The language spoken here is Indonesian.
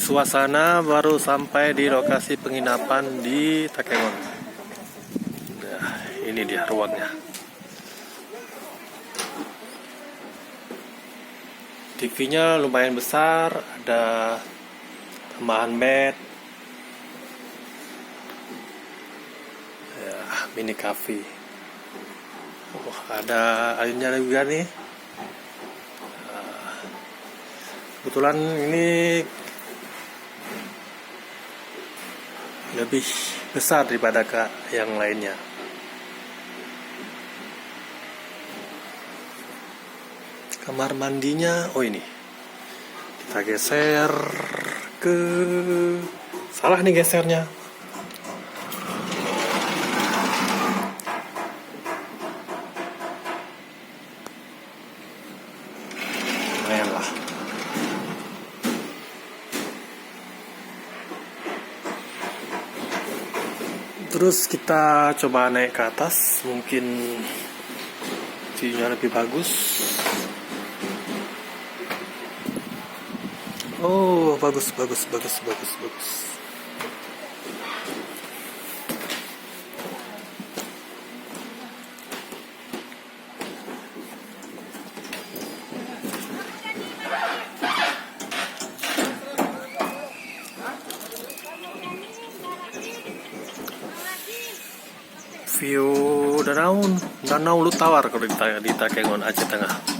suasana baru sampai di lokasi penginapan di Takengon. Nah, ini dia ruangnya. TV-nya lumayan besar, ada tambahan bed, ya, mini cafe. Ada ayunnya juga nih. Kebetulan ini lebih besar daripada yang lainnya. Kamar mandinya, oh ini. Kita geser ke salah nih gesernya. Lumayan lah. Terus kita coba naik ke atas, mungkin view-nya lebih bagus. Oh, bagus. View Danau Lutawar kalau di Takengon, Aceh Tengah.